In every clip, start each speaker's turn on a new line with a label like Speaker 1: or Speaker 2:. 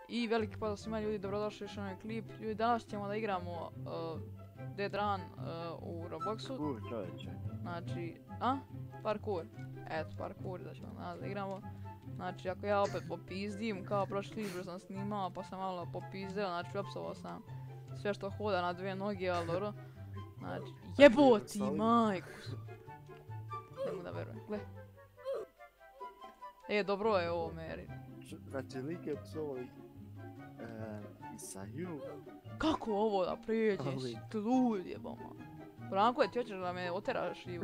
Speaker 1: I veliki pozdrav svima ljudi, dobrodošli još na ovaj klip. Ljudi, danas ćemo da igramo Dead Run u Robloxu.
Speaker 2: Parkour, čovječe.
Speaker 1: Znači, parkour. Eto, parkour da ćemo danas da igramo. Znači, ako ja opet popizdim, kao prošli klip sam snimao pa sam malo popizdeo, znači opsovao sam sve što hoda na dvije noge, ali dobro. Znači, jeboti majku. Ne mogu da verujem, gle. Dobro je ovo, Meri.
Speaker 2: Znači, lik je psovali Isaju.
Speaker 1: Kako ovo da prijeđeš? Lud jebama. Branko, ti hoćeš da me oteraš i u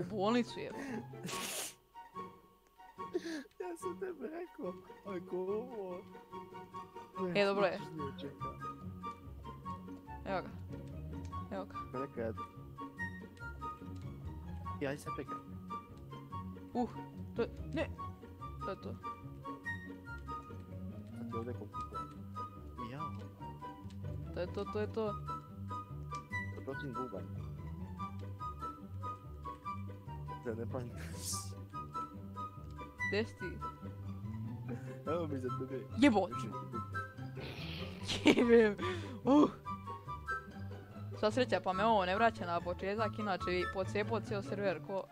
Speaker 1: bolnicu jebama?
Speaker 2: Ja sam tebe rekao, ako ovo...
Speaker 1: Dobro je. Evo ga. Evo ga.
Speaker 2: Nekad... Ja sad čekaj.
Speaker 1: To je... Ne! To je to.
Speaker 2: Sad ti ovdje komputer. Jao.
Speaker 1: To je to.
Speaker 2: Protim bubanj. Da ne panikaš.
Speaker 1: Gdje si ti?
Speaker 2: Evo mi za tebe.
Speaker 1: Jebot! Jebem! Sva sreća pa me ovo ne vraća na početak, inače bi pocepao cijel server ko...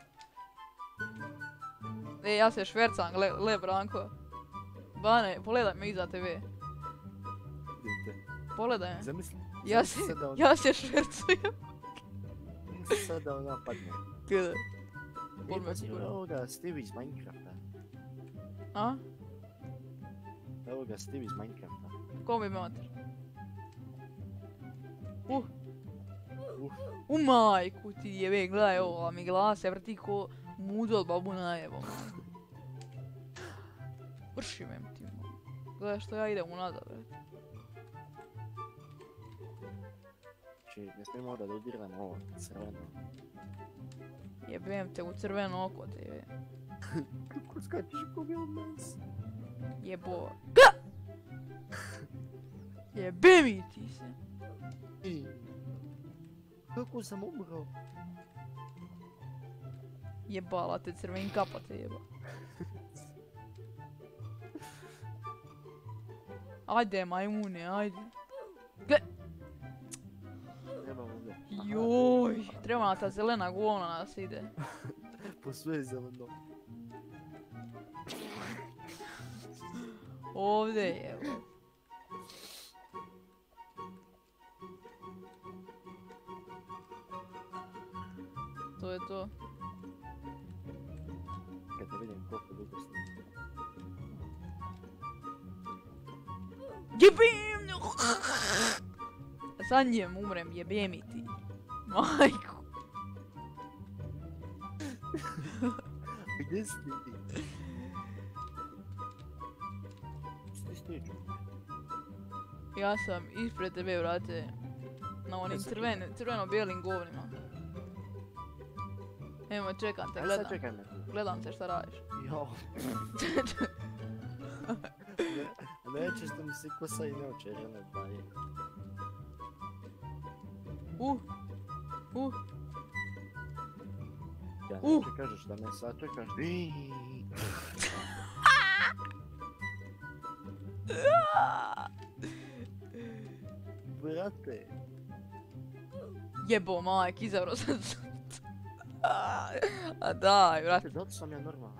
Speaker 1: Ja se švercam, gle Branko. Bane, pogledaj me iza tebe. Pogledaj me.
Speaker 2: Zamisli.
Speaker 1: Ja se švercujem.
Speaker 2: Sad da ona padne.
Speaker 1: Gledaj.
Speaker 2: Evo ga Steve iz Minecrafta.
Speaker 1: A?
Speaker 2: Evo ga Steve iz Minecrafta.
Speaker 1: Ko mi mater? U majku ti jebe, gledaj ovo, a mi glava se vrti ko mudo od babuna jebo. Vrši me ti. Gledaj što ja idem unazad, bre.
Speaker 2: Znači, ne smijemo da dodiramo ovo crveno.
Speaker 1: Jebem te u crveno oko te jebe.
Speaker 2: Kako skačeš ko bi od nas?
Speaker 1: Jebo. Ga! Jebe mi ti se.
Speaker 2: Kako sam umrao?
Speaker 1: Jebala te crven kapa te jeba. Ajde majmune, ajde. Gle!
Speaker 2: Trebamo ovdje.
Speaker 1: Joj, treba na ta zelena govna nas ide.
Speaker 2: Po sve zeleno.
Speaker 1: Ovdje je, evo. To je to.
Speaker 2: Kad te vidim koliko dugo snimam.
Speaker 1: Jebim! Sad njem umrem, jebem i ti. Majku.
Speaker 2: Gdje si ti? Što stojiš?
Speaker 1: Ja sam ispred tebe, vrate. Na onim crveno-bijelim govnima. Evo, čekam te, gledam.
Speaker 2: Sad čekaj me.
Speaker 1: Gledam te šta radiš.
Speaker 2: Jo. Nećeš da mi se kosa i ne očerjene daje. Ja neće kažeš da me sačekaš. Brate.
Speaker 1: Jebo majk, izabro sam. A daj, vrati.
Speaker 2: Zato sam ja normalan.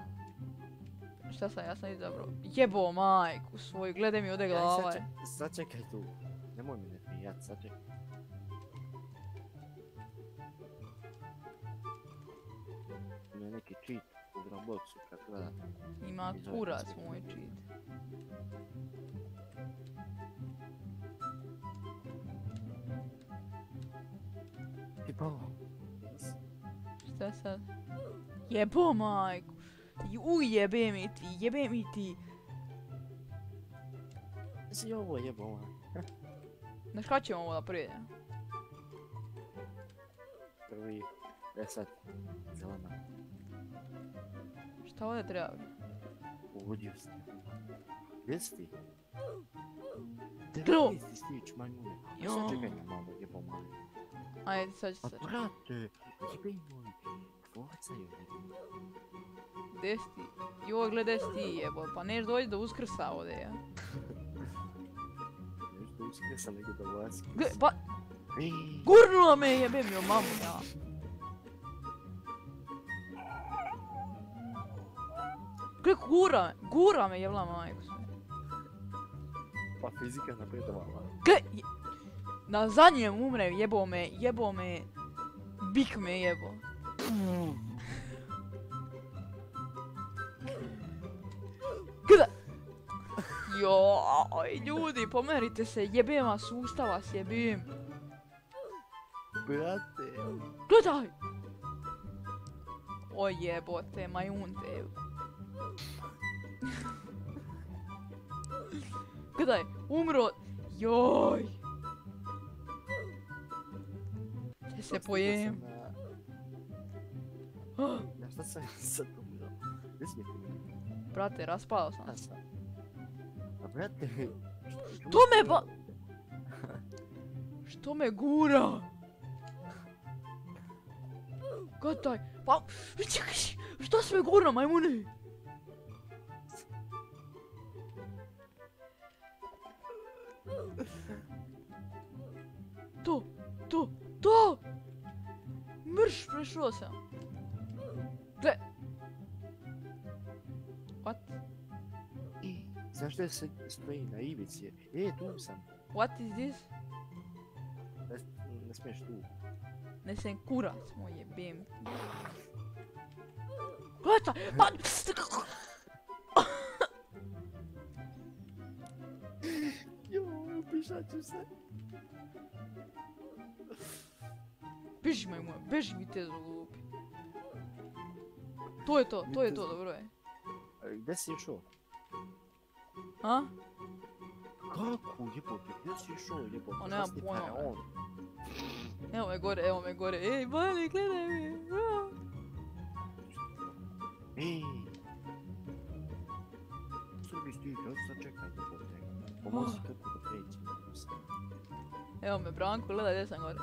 Speaker 1: Šta sam, ja sam izabro. Jebo majku svoju, gledaj mi ovdje glava je.
Speaker 2: Sačekaj tu. Nemoj mi ne pijat, sačekaj. Ima neki cheat u Robloxu kad gledam.
Speaker 1: Ima kurac moj cheat.
Speaker 2: Ti pao.
Speaker 1: Šta sad? Jebo majku. Jebe mi ti.
Speaker 2: Si ovo jebo ovaj.
Speaker 1: Znaš kada ćemo ovo da prije?
Speaker 2: Prvi 10. Zelena.
Speaker 1: Šta ovdje treba?
Speaker 2: Uvodio si. Gdje si ti?
Speaker 1: Klo!
Speaker 2: Gdje si stić majmune? Sad čekaj me malo jebo malo.
Speaker 1: Ajde, sad ću
Speaker 2: A
Speaker 1: sad.
Speaker 2: brate, jebej moj. Tvorca je ovdje.
Speaker 1: Gdje si ti? Joj, gledaj si ti jebo, pa neš doći do uskrsa ovdje, ja.
Speaker 2: Gdje sam nego da vas?
Speaker 1: Gle, pa,
Speaker 2: Ej,
Speaker 1: gurnula me, jebem joj mamu, ja. Gle, gura me, jebla majku sve.
Speaker 2: pa fizika napredovala.
Speaker 1: Gle, na zadnjem umrem, jebo me, bik me jebo. Gle, joj, ljudi, pomerite se, jebem vas, sustav vas jebem.
Speaker 2: Brate.
Speaker 1: Gledaj! O jebote, majunte. Gledaj, umro. Joj. Te se pojem.
Speaker 2: Na šta sam sad umro? Gdje si mi ti?
Speaker 1: Brate, raspao sam.
Speaker 2: Šta sam? A brate...
Speaker 1: To me ba... Što me gura? Gledaj, pa... Čekaj, što si me gura, majmune? To! Mrš, prešao sam. Gle. What?
Speaker 2: Znaš da se stoji na ivici? Tu sam.
Speaker 1: What is this?
Speaker 2: Ne smiješ tu.
Speaker 1: Ne sem kurac moj jebem. Gledaj, pa...
Speaker 2: Joj, upišat ću se.
Speaker 1: Beži majmune, beži mi te zlupi. To je to, dobro je.
Speaker 2: Gdje si išao?
Speaker 1: A?
Speaker 2: Kako jebote, gdje si išao jebote?
Speaker 1: O, nemam pojma. Evo me gore, ej, Bali, gledaj me.
Speaker 2: Ej! Srbi stiže, sad čekaj jebote. Pomozi kako da preći.
Speaker 1: Evo me, Branko, gledaj gdje sam gore.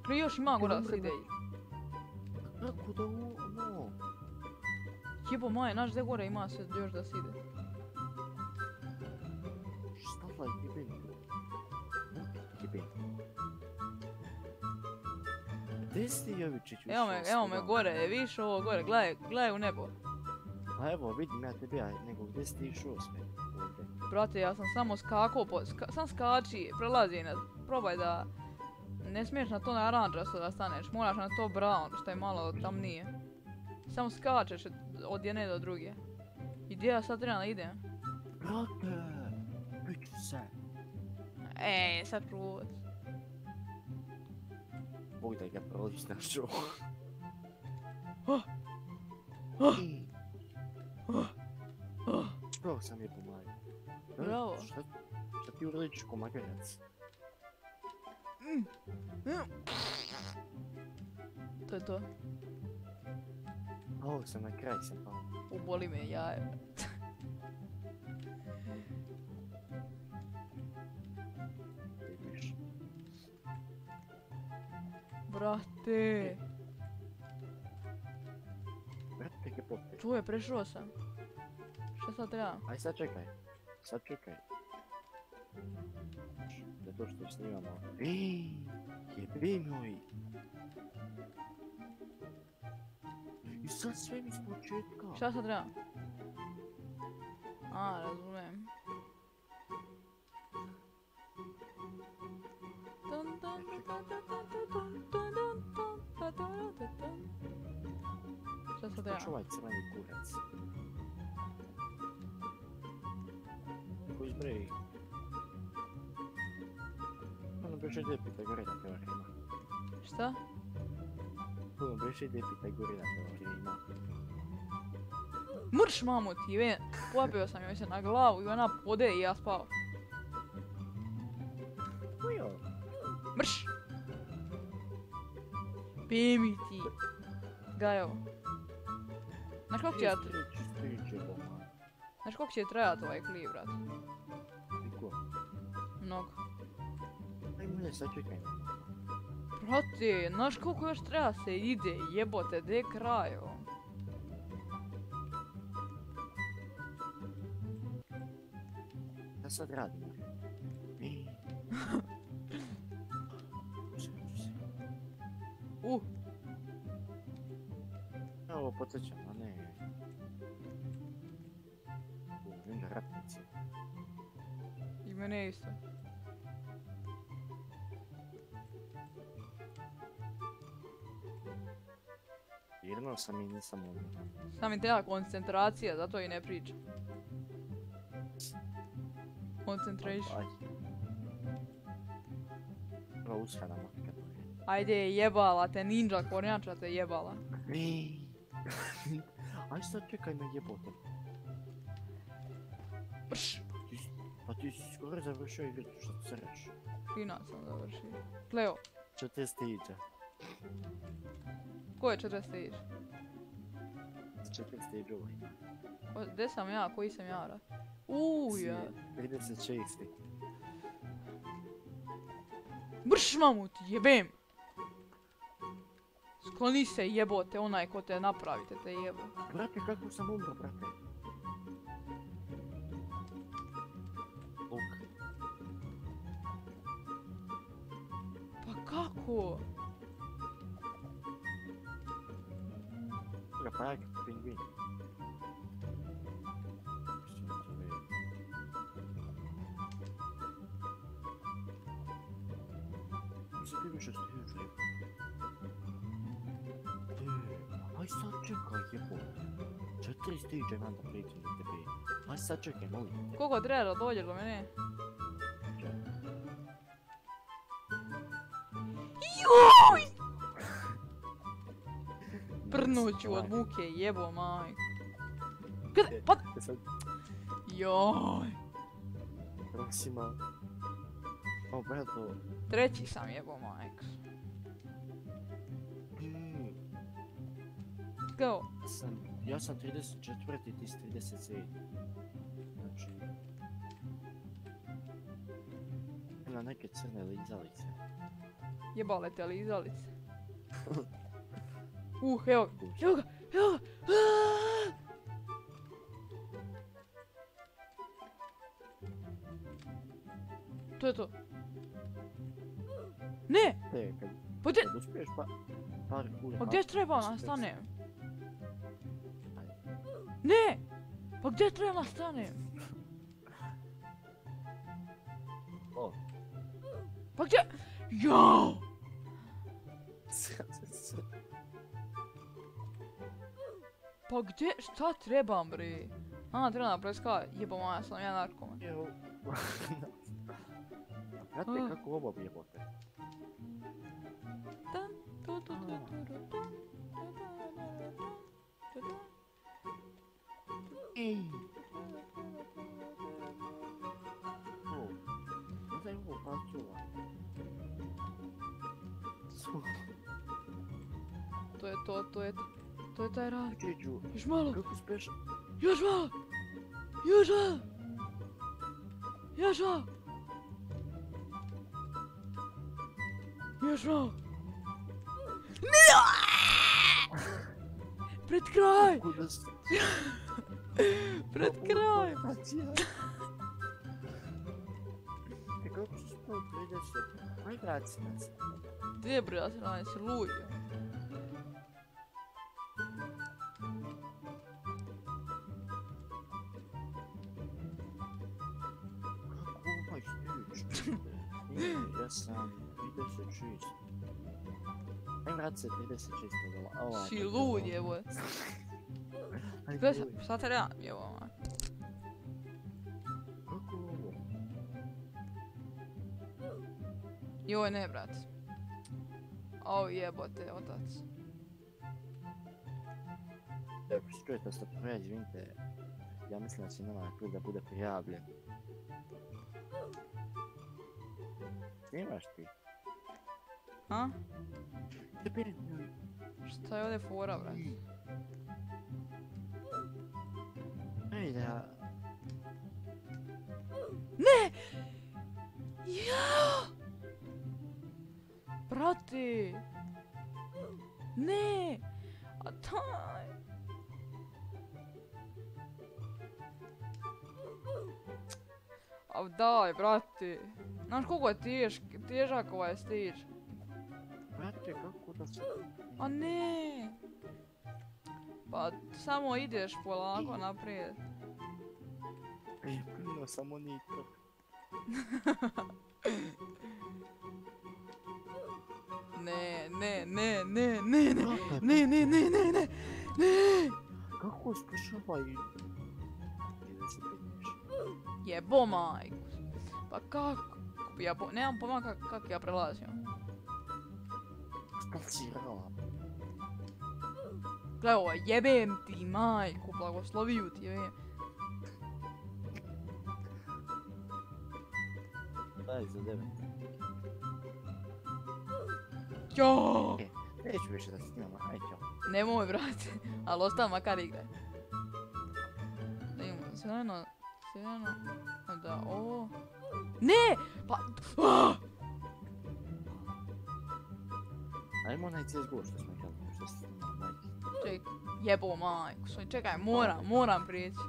Speaker 1: Prije još ima gora da se ide.
Speaker 2: Kako da ono?
Speaker 1: Jebo moje, znaš gdje gore ima sve još da se ide.
Speaker 2: Šta da jebem tu? Jebem. Gdje si ti Jovičić?
Speaker 1: Evo me gore, vidiš ovo gore, gledaj u nebo.
Speaker 2: Pa evo, vidim ja tebe, nego gdje si ti išao sve? Ovdje.
Speaker 1: Brate, ja sam samo skakao, sam skači, prelazi na, probaj da... Ne smiješ na to naranđasto da staneš, moraš na to brown, što je malo tamnije. Samo skačeš od jedne do druge. I gdje ja sad trebam da idem?
Speaker 2: Brate, bit ću se.
Speaker 1: Sad pruvod.
Speaker 2: Bog da ga proliš na show. Pravo sam je pomagao.
Speaker 1: Bravo.
Speaker 2: Šta ti uradiš ko magarac?
Speaker 1: To je to.
Speaker 2: Ovo sam na kraj sam pao.
Speaker 1: Uboli me jaje.
Speaker 2: Vidiš.
Speaker 1: Brate.
Speaker 2: Brate, ke popet.
Speaker 1: Čuje, prešao sam. Šta sad treba?
Speaker 2: Aj sad čekaj. Sad čekaj. Zato što snimamo. Jebi moj. I sad sve mi s početka.
Speaker 1: Šta sad treba? A, razumem. Šta sad treba?
Speaker 2: Čuvaj crveni kurac. Koji zbrej. Ono beše ide Pitagorina teorema.
Speaker 1: Šta?
Speaker 2: Ono beše ide Pitagorina teorema.
Speaker 1: Mrš mamu ti, ven. Popio sam joj se na glavu i ona pode i ja spao.
Speaker 2: Ujo.
Speaker 1: Mrš! Pimi ti. Gajo. Znaš koliko će ja... Znaš koliko će trajat ovaj klip, brat?
Speaker 2: Niko.
Speaker 1: Mnogo.
Speaker 2: Ajmo ne, sad čekaj.
Speaker 1: Brate, znaš koliko još treba se ide, jebote, gdje je kraj ovo?
Speaker 2: Šta sad radimo? Ovo podsjećam, a ne... Vidim ratnici.
Speaker 1: I mene isto.
Speaker 2: Jedno sam i nisam umro.
Speaker 1: Sam mi treba koncentracija, zato i ne pričam. Concentration.
Speaker 2: Aj. Prvo ushrana motika to je.
Speaker 1: Ajde, jebala te, ninja kornjača te jebala.
Speaker 2: Aj sad čekaj me jebote.
Speaker 1: Brš!
Speaker 2: Pa ti si skoro završio igru, što ti se reći?
Speaker 1: Fina sam završio. Kleo,
Speaker 2: 4 stage-a.
Speaker 1: ko je 40 stage?
Speaker 2: 4 stage-ova ima.
Speaker 1: Gdje sam ja, koji sam ja rat? Ja.
Speaker 2: 36.
Speaker 1: Brš mamut, jebem! Skloni se jebote, onaj ko te napravite te jebo.
Speaker 2: Brate, kako sam umro, brate? Luk.
Speaker 1: Pa kako?
Speaker 2: Ga pa jak pingvin. Mislim ti više stižu jebo. Aj sad čekaj jebote. 4 stage imam da prijeđem do tebe. Aj sad čekaj, molim te.
Speaker 1: Koliko treba da dođeš do mene? Joj! Prnuću od muke, jebo majku. Gdje? Pa... Joj!
Speaker 2: Proxima. O, brato.
Speaker 1: Treći sam jebo majku. Go!
Speaker 2: Ja sam 34. ti si 37. Znači... Na neke crne lizalice.
Speaker 1: Jebale te lizalice. Evo ga, evo ga, evo ga! To je to. Ne! Pa gdje?
Speaker 2: Kad uspiješ par kule...
Speaker 1: Pa gdje treba nastanem? Ne! Pa gdje treba nastanem?
Speaker 2: O.
Speaker 1: Pa gdje? Jao! Pa gdje? Šta trebam bre? Treba napraviti ska, jebo moja sam ja narkoman.
Speaker 2: Evo... Brate, kako ovo jebote? Ej! O, možda je ovo pačula.
Speaker 1: To je to, to je taj rad.
Speaker 2: Čeđu,
Speaker 1: Još malo!
Speaker 2: kako speš?
Speaker 1: Još malo! Još malo! Još malo! Još malo! Ne! Pred kraj! Pred kraj!
Speaker 2: Kako su spao 30? Aj vrati se nas.
Speaker 1: Gdje bre, ja se radim se ludio.
Speaker 2: Kako ovaj stić? Ja sam 36. Aj vrati se 36 dola.
Speaker 1: Si lud jevo. Šta te radim jevo?
Speaker 2: Kako ovo?
Speaker 1: Joj ne brat. Au jebote otac.
Speaker 2: Evo, čujete ste prve, izvinite. Ja mislim da će nama klub da bude prijavljen. Snimaš ti?
Speaker 1: A?
Speaker 2: Tebe...
Speaker 1: Šta je ovdje fora brat?
Speaker 2: Ajde, ja...
Speaker 1: Ne! Jao! Brate! Ne! A taj! A daj, brate. Znaš koliko je težak ovaj stage?
Speaker 2: Brate, kako da se...
Speaker 1: A ne. Pa samo ideš polako naprijed.
Speaker 2: No, samo nitro.
Speaker 1: Ne. Ne.
Speaker 2: Kako spašavaj? Ide se penješ.
Speaker 1: Jebo majku. Pa kako? Nemam pojma kako ja prelazim.
Speaker 2: Spacirala.
Speaker 1: Gle ovo, jebem ti majku, blagosloviju ti jebem.
Speaker 2: Daj za 9.
Speaker 1: Jo!
Speaker 2: Neću više da snimam, ajde ćao.
Speaker 1: Nemoj, brate, ali ostav makar igraj. Da imamo zeleno, onda ovo... Ne! Pa...
Speaker 2: Ajmo onaj CSGO što smo igrali, što se snimao, majke.
Speaker 1: Čekaj, jebo majku, čekaj, moram prijeći.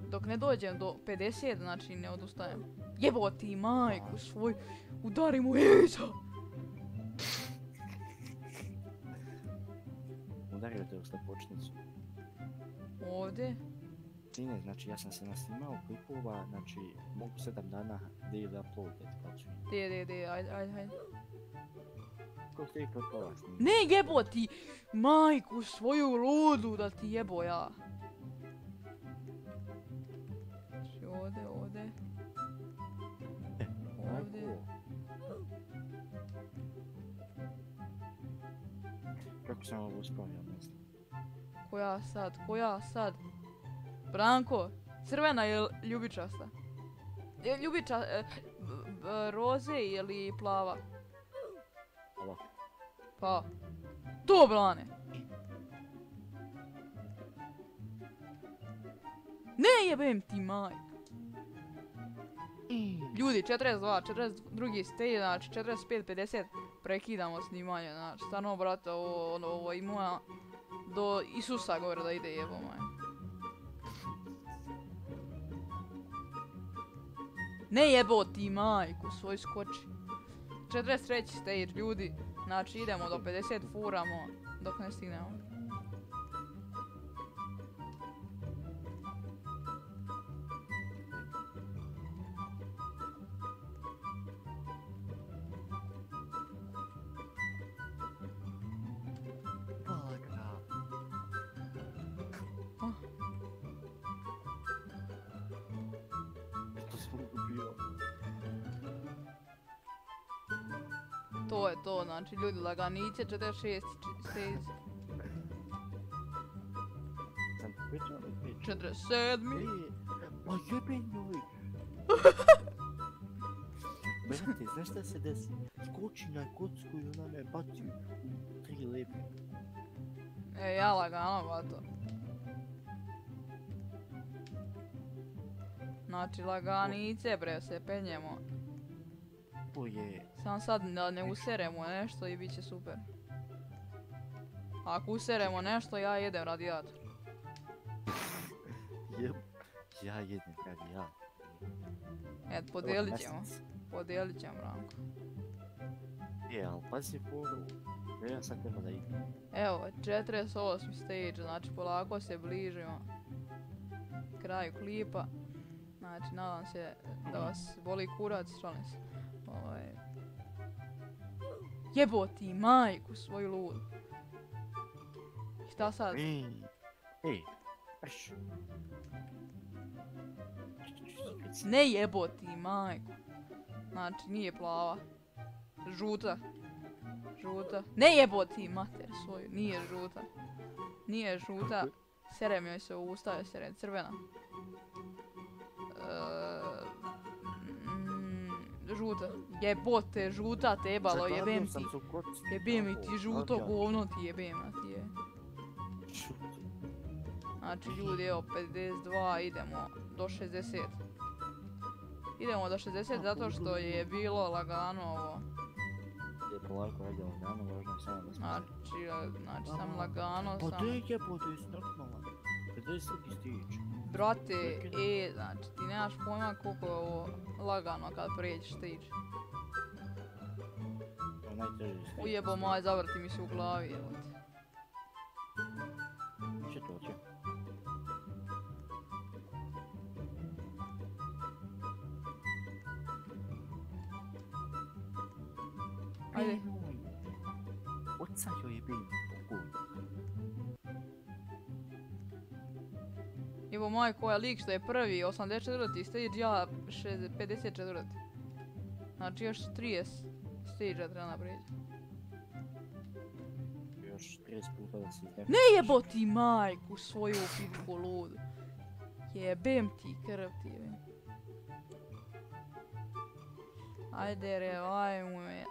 Speaker 1: Dok ne dođem do 50, znači ne odustajem. Jebo ti majku svoj, udari mu heca!
Speaker 2: Udario te u slepočnicu.
Speaker 1: Ovdje?
Speaker 2: Sine, znači ja sam se nasnimao klipova, znači mogu 7 dana daily uploadet, pa ću.
Speaker 1: Ajde.
Speaker 2: Ko ste ih klipova snimao?
Speaker 1: Ne jebo ti majku svoju ludu da ti jebo ja. Znači ovdje.
Speaker 2: Kako sam ovo uspao, ja ne znam.
Speaker 1: Koja sad? Branko, crvena je ljubičasta? Roze ili plava?
Speaker 2: Ovako.
Speaker 1: Pa, to Blane! Ne jebem ti majku! Ljudi, 42 stage, znači 45-50 prekidamo snimanje, znači stvarno brate ovo ima do Isusa gore da ide jebo maj. Ne jebo ti majku, svoj skoči. 43 stage ljudi, znači idemo do 50 furamo dok ne stignemo. To je to, znači ljudi laganice, 46 stage.
Speaker 2: Sam pričao ili pričao?
Speaker 1: 47.
Speaker 2: Pa jebem joj! Brate, znaš šta se desi? Skoči na kocku i ona me baci u 3 lepe.
Speaker 1: Ja lagano bato. Znači laganice bre, se penjemo.
Speaker 2: To je...
Speaker 1: Sam sad ne useremo nešto i bit će super. Ako useremo nešto, ja jedem radijator.
Speaker 2: Ja jedem radijator.
Speaker 1: Eto, podijelit ćemo, Branko.
Speaker 2: Ali pazi foru, ja sad treba da idem.
Speaker 1: Evo, 48 stage, znači polako se bližimo kraju klipa. Znači, nadam se da vas boli kurac, šalim se. Jebo ti majku svoju ludu. Šta sad? Ne jebo ti majku. Znači, nije plava. Žuta. Ne jebo ti mater svoju, nije žuta. Serem joj se u usta, je serem crvena. Žuta. Jebote, žuta tebalo, jebem ti. Jebem ti žuto govno ti jebem na ti je. Znači ljudi, evo 52, idemo do 60. Idemo do 60 zato što je bilo lagano ovo.
Speaker 2: Polako, ajde lagano, važno je samo da smo...
Speaker 1: Znači sam lagano,
Speaker 2: Pa
Speaker 1: sam...
Speaker 2: to je jebote, jesi normalan. 52 stić.
Speaker 1: Brate, znači ti nemaš pojma koliko je ovo lagano kad pređeš stage. Ujebo moj, zavrti mi se u glavi, evo ti.
Speaker 2: Će to će.
Speaker 1: Ajde.
Speaker 2: Odsad joj je bio pokoj.
Speaker 1: Evo moj koja lik što je prvi, 84. stage, ja 54. Znači još 30 stage-a treba naprijeđi.
Speaker 2: Još 30 puta da se izdefi.
Speaker 1: Ne jebo ti majku svoju pitku ludu. Jebem ti krv ti jebem. Ajde revaj mu me.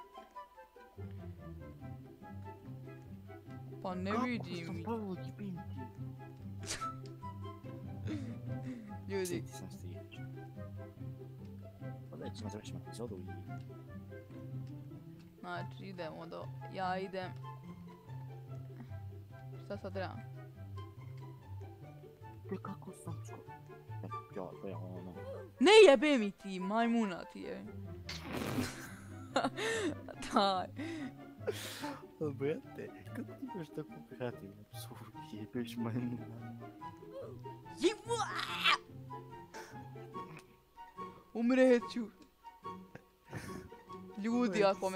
Speaker 1: Pa ne vidim.
Speaker 2: Kako sam prvo jebim ti?
Speaker 1: Ljudi.
Speaker 2: Sjeti sam stić. Pa da ćemo završiti epizodu i...
Speaker 1: Znači idemo do... Ja idem... Šta sad trebam?
Speaker 2: To je kako sam sko... Ja, to je ono...
Speaker 1: Ne jebe mi ti, majmuna ti je. Daj.
Speaker 2: Brate, kako ti imaš tako kreativnu psu, jebeš majmuna?
Speaker 1: Jebo! Umreću. Ljudi, ako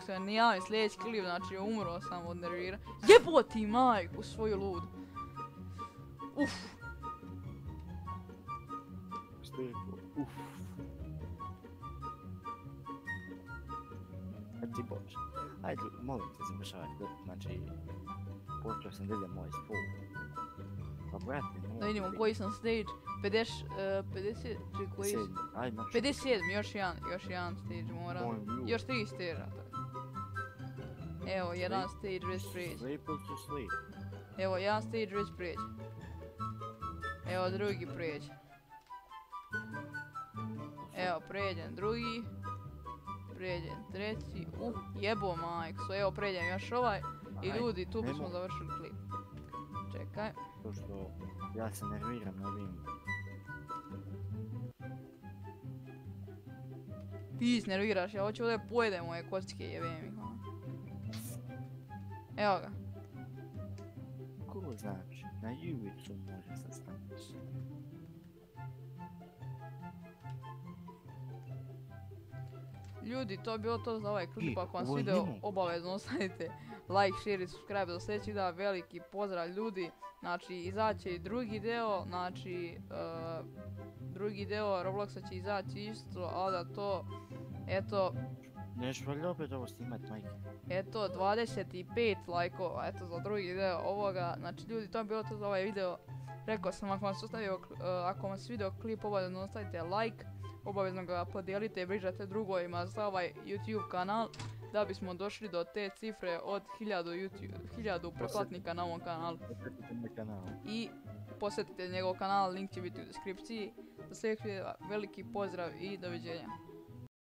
Speaker 1: se ne javim sljedeći klip, znači umro sam od nervira. Jebo ti majku svoju ludu. Uff.
Speaker 2: Što je rekao? Uff. Ti boš. Ajde, molim te završavaj. Znači, počeo sam da idem moj spol. Pa brate,
Speaker 1: Da vidimo koji sam stage. 50, koji sam? 57, još jedan stage mora. Još 3 stage-a. Evo, jedan stage već prijeđe.
Speaker 2: Sleep to sleep.
Speaker 1: Evo, jedan stage već prijeđe. Evo, drugi prijeđe. Evo, prijeđen drugi. Prijeđen treći. Jebo majku. Evo, prijeđen još ovaj. I ljudi, tu bismo završili klip. Čekaj.
Speaker 2: To što ja se nerviram na ovim.
Speaker 1: Ti se nerviraš, ja hoću ovdje pojedem moje kocke, jebem ih. Evo ga.
Speaker 2: Ko znači? Na ivicu može se staviti.
Speaker 1: Ljudi, to je bilo to za ovaj klip, ako vam se video obavezno ostavite like, share i subscribe do sljedećeg videa, veliki pozdrav ljudi, znači izaće i drugi deo, znači drugi deo Robloxa će izaći isto, a da to, eto,
Speaker 2: Neš valjda opet ovo snimat, majke?
Speaker 1: Eto, 25 lajkova, eto za drugi deo ovoga, znači ljudi, to je bilo to za ovaj video, rekao sam, ako vam se video klip, obavezno ostavite like, obavezno ga podijelite i brižate drugovima za ovaj YouTube kanal da bismo došli do te cifre od 1000 pretplatnika na ovom kanalu. I posjetite njegov kanal, link će biti u deskripciji. Za sljedeći veliki pozdrav i doviđenja.